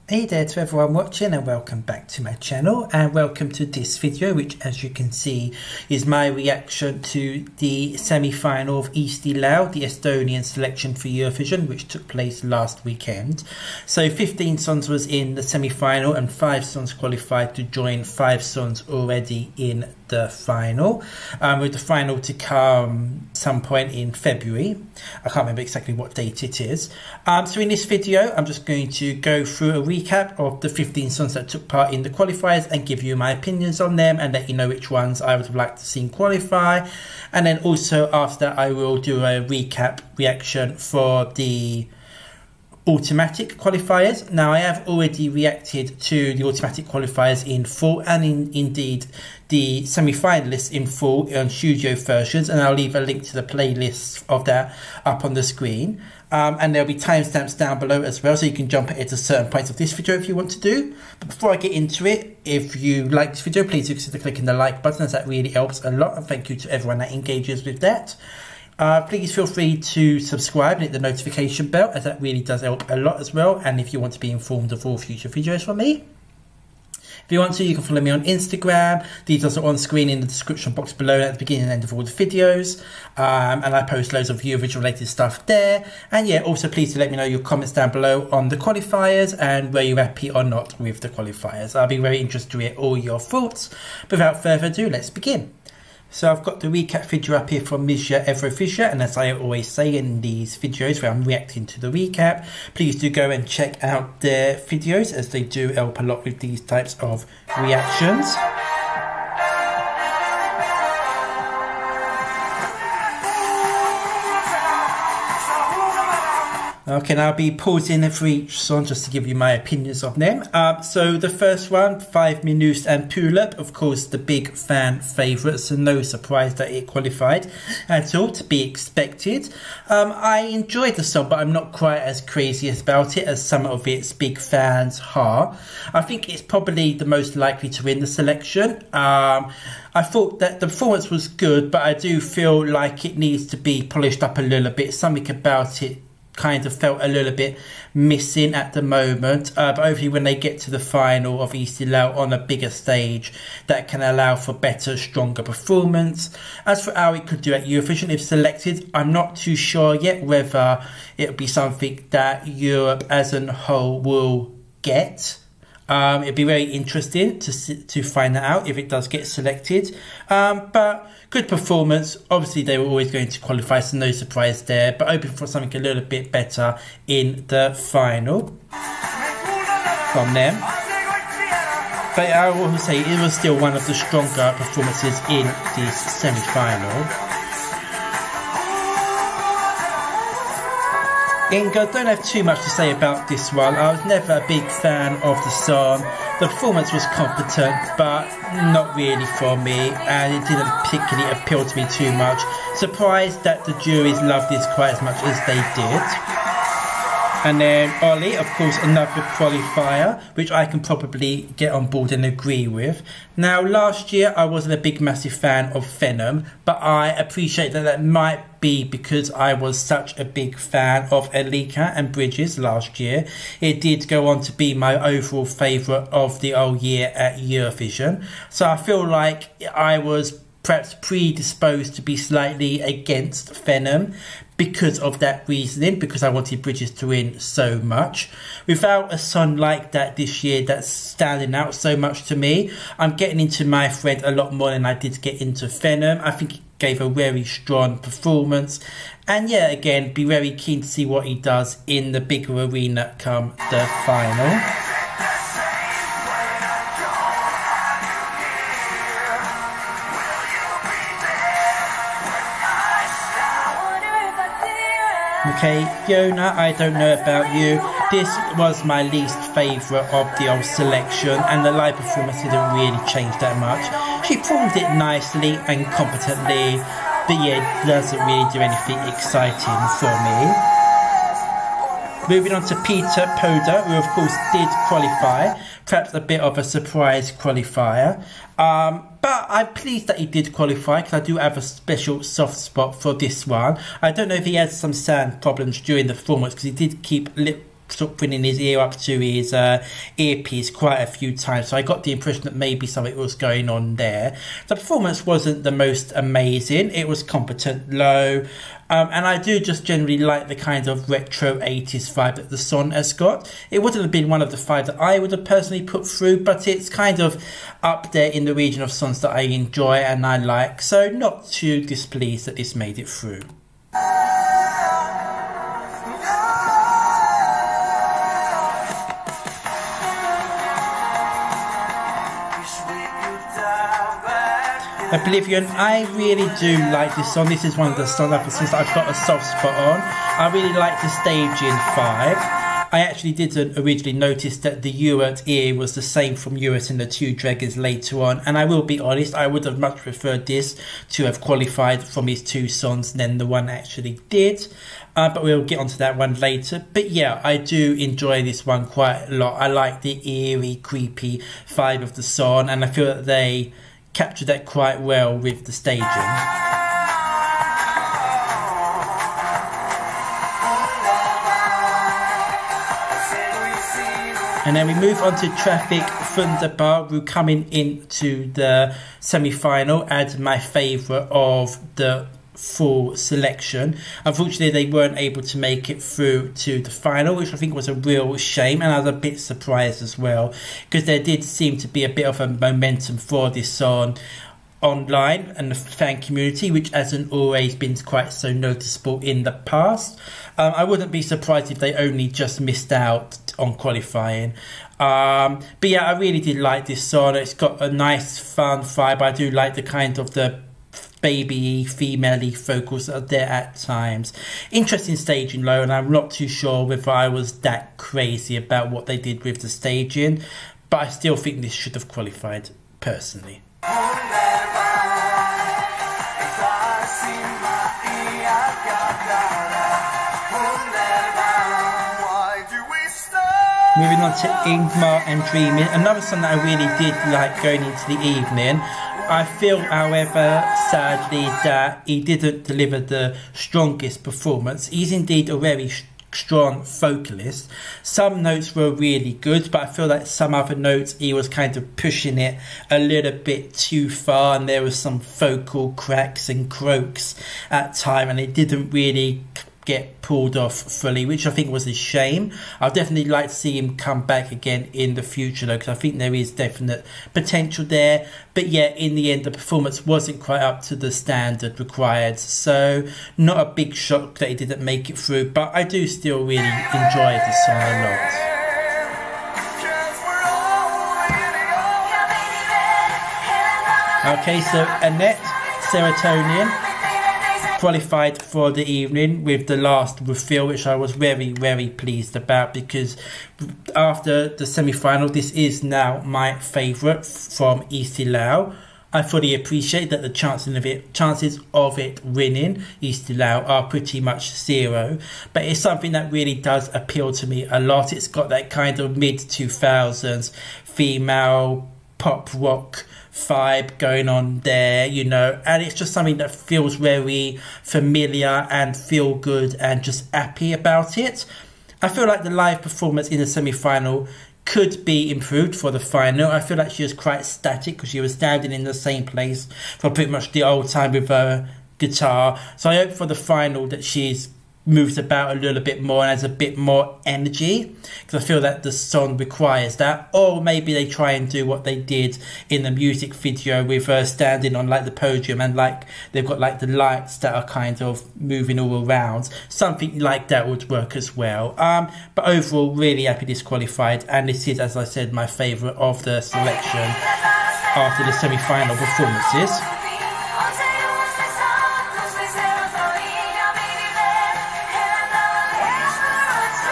Hey there to everyone watching, and welcome back to my channel, and welcome to this video, which as you can see is my reaction to the semi-final of Eesti Laul, the Estonian selection for Eurovision, which took place last weekend. So 15 songs was in the semi-final and 5 songs qualified to join 5 songs already in the final, with the final to come some point in February. I can't remember exactly what date it is. So in this video I'm just going to go through a recap of the 15 songs that took part in the qualifiers and give you my opinions on them and let you know which ones I would like to see qualify. And then also after that I will do a recap reaction for the automatic qualifiers. Now I have already reacted to the automatic qualifiers in full and indeed the semi-finalists in full on studio versions, and I'll leave a link to the playlist of that up on the screen, and there'll be timestamps down below as well, so you can jump ahead to certain points of this video if you want to do. But before I get into it, if you like this video, please do consider clicking the like button, as that really helps a lot, and thank you to everyone that engages with that. Please feel free to subscribe and hit the notification bell, as that really does help a lot as well, and if you want to be informed of all future videos from me. If you want to, you can follow me on Instagram. Details are on screen in the description box below at the beginning and end of all the videos. And I post loads of Eurovision related stuff there. And yeah, also please do let me know your comments down below on the qualifiers and were you happy or not with the qualifiers. I'll be very interested to hear all your thoughts. Without further ado, let's begin. So I've got the recap video up here from Eurovision, and as I always say in these videos where I'm reacting to the recap, please do go and check out their videos, as they do help a lot with these types of reactions. Okay, and I'll be pausing for each song just to give you my opinions of them. So the first one, 5 Minutes and Pull Up, of course the big fan favourite, so no surprise that it qualified at all, to be expected. I enjoyed the song, but I'm not quite as crazy about it as some of its big fans are. I think it's probably the most likely to win the selection. I thought that the performance was good, but I do feel like it needs to be polished up a little bit. Something about it kind of felt a little bit missing at the moment, but hopefully when they get to the final of Eesti Laul on a bigger stage, that can allow for better, stronger performance. As for how it could do at Eurovision if selected, I'm not too sure yet whether it'll be something that Europe as a whole will get. It'd be very interesting to find that out if it does get selected. But good performance. Obviously they were always going to qualify, so no surprise there, but hoping for something a little bit better in the final from them. But I will say it was still one of the stronger performances in this semi-final. Inga, don't have too much to say about this one. I was never a big fan of the song. The performance was competent, but not really for me, and it didn't particularly appeal to me too much. Surprised that the juries loved this quite as much as they did. And then Ollie, of course, another qualifier, which I can probably get on board and agree with. Now, last year I wasn't a big massive fan of Venom, but I appreciate that that might be because I was such a big fan of Elika and Bridges last year. It did go on to be my overall favourite of the whole year at Eurovision. So I feel like I was perhaps predisposed to be slightly against Venom because of that reasoning, because I wanted Bridges to win so much. Without a song like that this year that's standing out so much to me, I'm getting into My Friend a lot more than I did get into Venom. I think he gave a very strong performance, and yeah, again, be very keen to see what he does in the bigger arena come the final. Okay, Fiona, I don't know about you. This was my least favourite of the old selection, and the live performance didn't really change that much. She performed it nicely and competently, but yeah, it doesn't really do anything exciting for me. Moving on to Peter Poda, who of course did qualify, perhaps a bit of a surprise qualifier. But I'm pleased that he did qualify, because I do have a special soft spot for this one. I don't know if he had some sound problems during the performance, because he did keep sort of putting his ear up to his earpiece quite a few times, so I got the impression that maybe something was going on there. The performance wasn't the most amazing. It was competent, low, and I do just generally like the kind of retro 80s vibe that the song has got. It wouldn't have been one of the 5 that I would have personally put through, but it's kind of up there in the region of songs that I enjoy and I like, so not too displeased that this made it through. Oblivion, I really do like this song. This is one of the songs that I've got a soft spot on. I really like the staging 5. I actually didn't originally notice that the Eurat ear was the same from Eurat and the Two Dragons later on, and I will be honest, I would have much preferred this to have qualified from his 2 songs than the one actually did. But we'll get onto that one later. But yeah, I do enjoy this one quite a lot. I like the eerie, creepy vibe of the song, and I feel that they captured that quite well with the staging. And then we move on to Traffic Thunderbar, who coming into the semi-final as my favourite of the full selection. Unfortunately, they weren't able to make it through to the final, which I think was a real shame, and I was a bit surprised as well, because there did seem to be a bit of a momentum for this song online and the fan community, which hasn't always been quite so noticeable in the past. I wouldn't be surprised if they only just missed out on qualifying. But yeah, I really did like this song. It's got a nice fun vibe. I do like the kind of the baby female-y vocals that are there at times. Interesting staging low, and I'm not too sure whether I was that crazy about what they did with the staging, but I still think this should have qualified personally. Moving on to Ingmar and Dreaming, another song that I really did like going into the evening. I feel, however, sadly, that he didn't deliver the strongest performance. He's indeed a very strong vocalist. Some notes were really good, but I feel like some other notes he was kind of pushing it a little bit too far, and there was some vocal cracks and croaks at time, and it didn't really get pulled off fully, which I think was a shame. I'd definitely like to see him come back again in the future though, because I think there is definite potential there. But yeah, in the end the performance wasn't quite up to the standard required, so not a big shock that he didn't make it through, but I do still really enjoy the song a lot. Okay, so Annette, Serotonin, qualified for the evening with the last reveal, which I was very, very pleased about, because after the semi-final, this is now my favourite from Eesti Laul. I fully appreciate that the chances of it winning Eesti Laul are pretty much 0, but it's something that really does appeal to me a lot. It's got that kind of mid-2000s female pop rock vibe going on there, you know, and it's just something that feels very familiar and feel good and just happy about it. I feel like the live performance in the semi-final could be improved for the final. I feel like she was quite static because she was standing in the same place for pretty much the whole time with her guitar, so I hope for the final that she's moves about a little bit more and has a bit more energy, because I feel that the song requires that. Or maybe they try and do what they did in the music video with her standing on like the podium and like they've got like the lights that are kind of moving all around. Something like that would work as well. But overall, really happy this qualified, and this is, as I said, my favourite of the selection after the semi-final performances.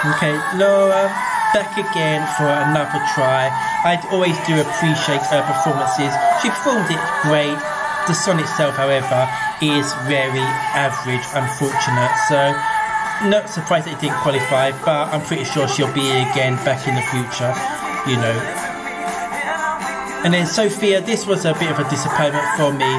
Okay, Laura, back again for another try. I always do appreciate her performances. She performed it great. The song itself, however, is very average, unfortunate. So, not surprised that it didn't qualify, but I'm pretty sure she'll be again back in the future, you know. And then Sophia, this was a bit of a disappointment for me.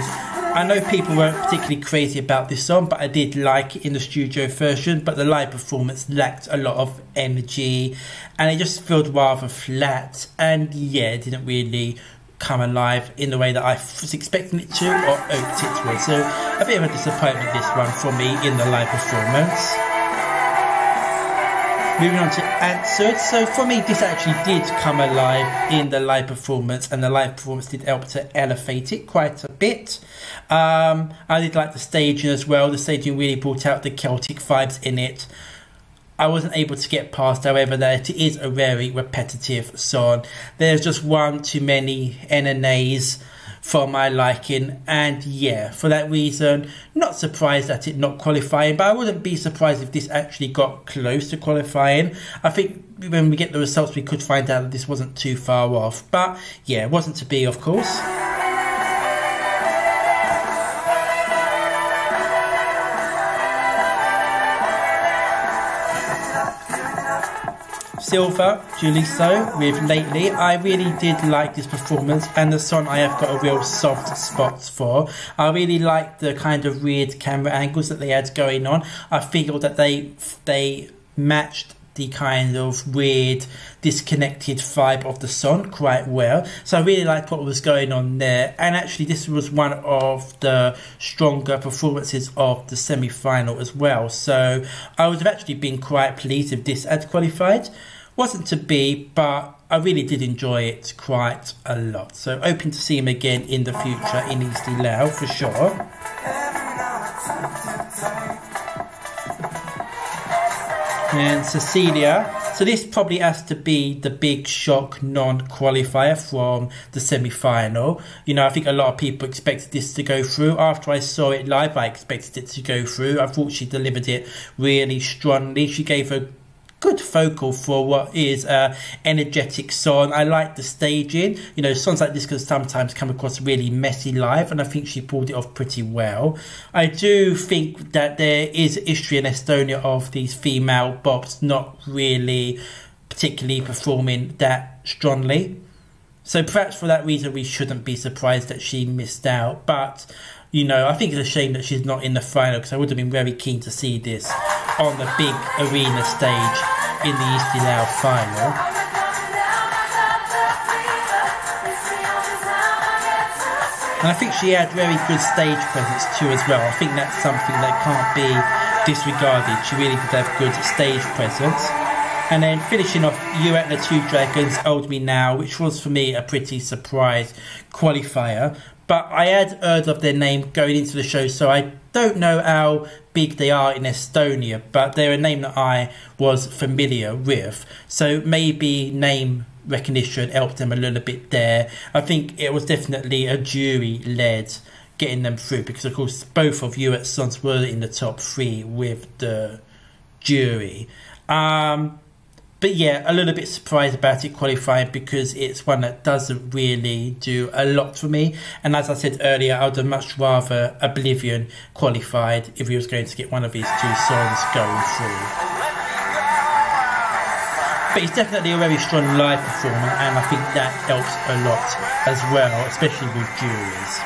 I know people weren't particularly crazy about this song, but I did like it in the studio version, but the live performance lacked a lot of energy and it just felt rather flat, and yeah, it didn't really come alive in the way that I was expecting it to or hoped it would. So a bit of a disappointment this one for me in the live performance. Moving on to Answered. So for me, this actually did come alive in the live performance, and the live performance did help to elevate it quite a bit. I did like the staging as well. The staging really brought out the Celtic vibes in it. I wasn't able to get past, however, that it is a very repetitive song. There's just one too many NNAs for my liking, and yeah, for that reason, not surprised at it not qualifying, but I wouldn't be surprised if this actually got close to qualifying. I think when we get the results we could find out that this wasn't too far off, but yeah, it wasn't to be, of course. Silver, Juliso with Lately. I really did like this performance, and the song I have got a real soft spot for. I really liked the kind of weird camera angles that they had going on. I feel that they matched the kind of weird disconnected vibe of the song quite well, so I really liked what was going on there. And actually this was one of the stronger performances of the semi-final as well, so I would have actually been quite pleased if this had qualified. Wasn't to be, but I really did enjoy it quite a lot, so hoping to see him again in the future in Eesti Laul for sure. And Cecilia. So this probably has to be the big shock non-qualifier from the semi-final. You know, I think a lot of people expected this to go through. After I saw it live, I expected it to go through. I thought she delivered it really strongly. She gave a good vocal for what is a energetic song. I like the staging. You know, songs like this can sometimes come across really messy live, and I think she pulled it off pretty well. I do think that there is history in Estonia of these female bops not really particularly performing that strongly, so perhaps for that reason we shouldn't be surprised that she missed out. But you know, I think it's a shame that she's not in the final, because I would have been very keen to see this on the big arena stage in the Eesti Laul final. And I think she had very good stage presence too as well. I think that's something that can't be disregarded. She really did have good stage presence. And then finishing off, You at the Two Dragons, Hold Me Now, which was for me a pretty surprise qualifier. But I had heard of their name going into the show, so I don't know how big they are in Estonia, but they're a name that I was familiar with. So maybe name recognition helped them a little bit there. I think it was definitely a jury-led getting them through, because of course both of You at songs were in the top 3 with the jury. But yeah, a little bit surprised about it qualifying, because it's one that doesn't really do a lot for me. And as I said earlier, I would have much rather Oblivion qualified if he was going to get one of his 2 songs going through. But he's definitely a very strong live performer, and I think that helps a lot as well, especially with juries.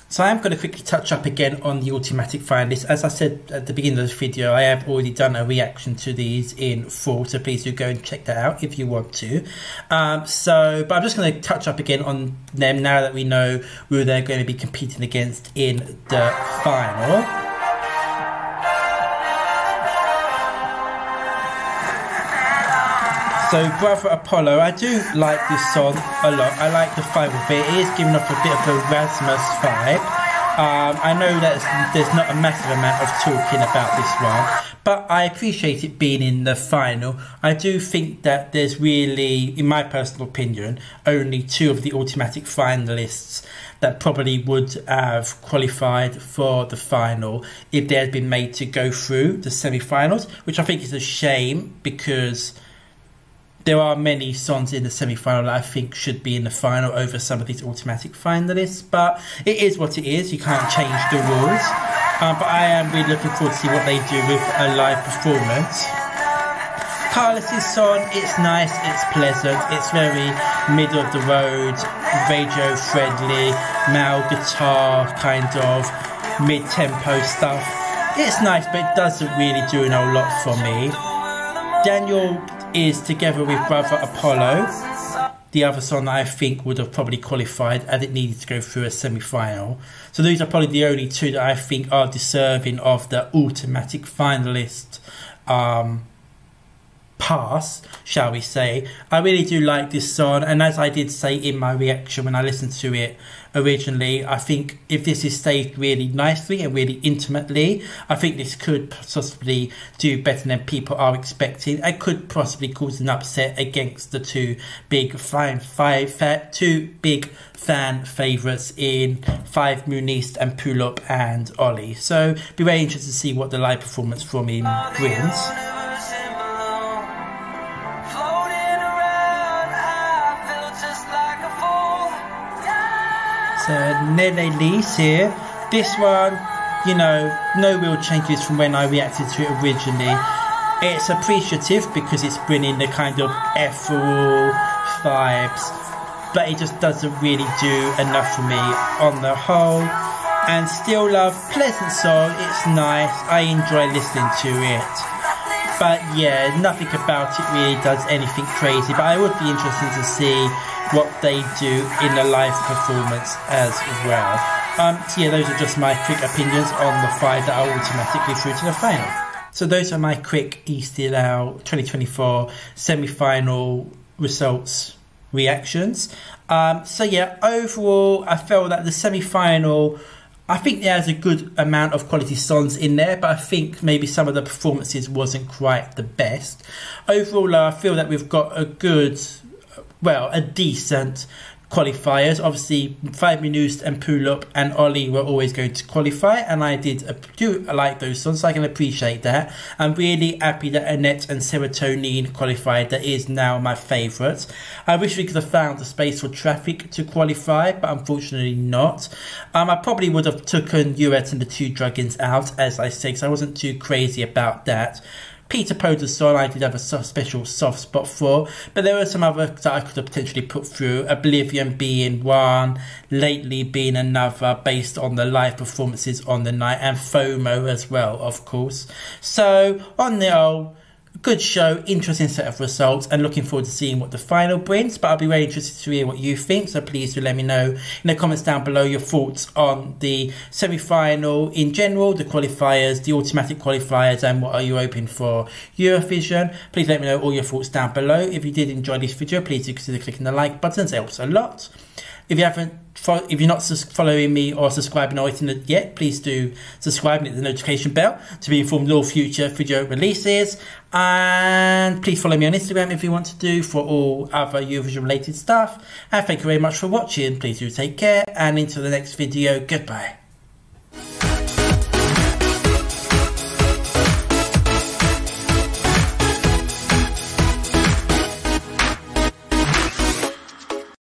So I am going to quickly touch up again on the automatic finalists. As I said at the beginning of this video, I have already done a reaction to these in full, so please do go and check that out if you want to. But I'm just going to touch up again on them now that we know who they're going to be competing against in the final. So Brother Apollo, I do like this song a lot. I like the vibe of it. It is giving off a bit of a Rasmus vibe. I know that there's not a massive amount of talking about this one, but I appreciate it being in the final. I do think that there's really, in my personal opinion, only 2 of the automatic finalists that probably would have qualified for the final if they had been made to go through the semi-finals, which I think is a shame, because there are many songs in the semi-final that I think should be in the final over some of these automatic finalists, but it is what it is. You can't change the rules. But I am really looking forward to see what they do with a live performance. Carlos's song, it's nice, it's pleasant, it's very middle of the road. radio friendly, male guitar kind of mid-tempo stuff. It's nice, but it doesn't really do a whole lot for me. Daniel is together with brother Apollo, the other song that I think would have probably qualified as it needed to go through a semi-final. So these are probably the only two that I think are deserving of the automatic finalist pass, shall we say. I really do like this song, and as I did say in my reaction when I listened to it originally, I think if this is staged really nicely and really intimately, I think this could possibly do better than people are expecting. It could possibly cause an upset against the two big fan favourites in Five Munist and Pull-Up and Ollie. So be very interested to see what the live performance from him brings. So Nelelise here. This one, you know, no real changes from when I reacted to it originally. It's appreciative because it's bringing the kind of ethereal vibes, but it just doesn't really do enough for me on the whole. And Still Love, pleasant song, it's nice, I enjoy listening to it. But yeah, nothing about it really does anything crazy, but I would be interested to see what they do in the live performance as well. So yeah, those are just my quick opinions on the 5 that are automatically through to the final. So those are my quick Eesti Laul 2024 semi-final results reactions. So yeah, overall I felt that the semi-final, I think there's a good amount of quality songs in there, but I think maybe some of the performances wasn't quite the best. Overall, I feel that we've got a good, well, a decent qualifiers. Obviously, Five Minutes and Pull-Up and Ollie were always going to qualify, and I do like those songs, so I can appreciate that. I'm really happy that Annette and Serotonin qualified. That is now my favourite. I wish we could have found the space for Traffic to qualify, but unfortunately not. I probably would have taken Uret and the Two Dragons out, as I said, because I wasn't too crazy about that. Peter Poder's song I did have a special soft spot for, but there were some others that I could have potentially put through. Oblivion being one, Lately being another, based on the live performances on the night, and FOMO as well, of course. So on the whole, good show, interesting set of results, and looking forward to seeing what the final brings. But I'll be very interested to hear what you think, so please do let me know in the comments down below your thoughts on the semi-final in general, the qualifiers, the automatic qualifiers, and what are you hoping for Eurovision. Please let me know all your thoughts down below. If you did enjoy this video, please do consider clicking the like button, it helps a lot. If you're not following me or subscribing or anything yet, please do subscribe and hit the notification bell to be informed of all future video releases. And please follow me on Instagram if you want to do for all other Eurovision related stuff. And thank you very much for watching. Please do take care, and until the next video, goodbye.